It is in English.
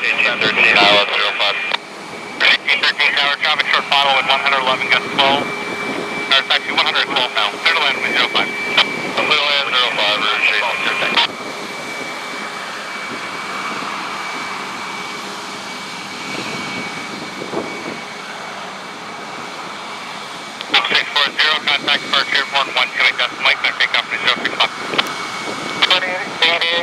1813, Iowa 05. 1813 tower, traffic short bottle at 111, gust 12. Or it's actually 112 now. Clear to land with 05. Clear to land 05, we're chasing 13. 640, contact departure airborne 1.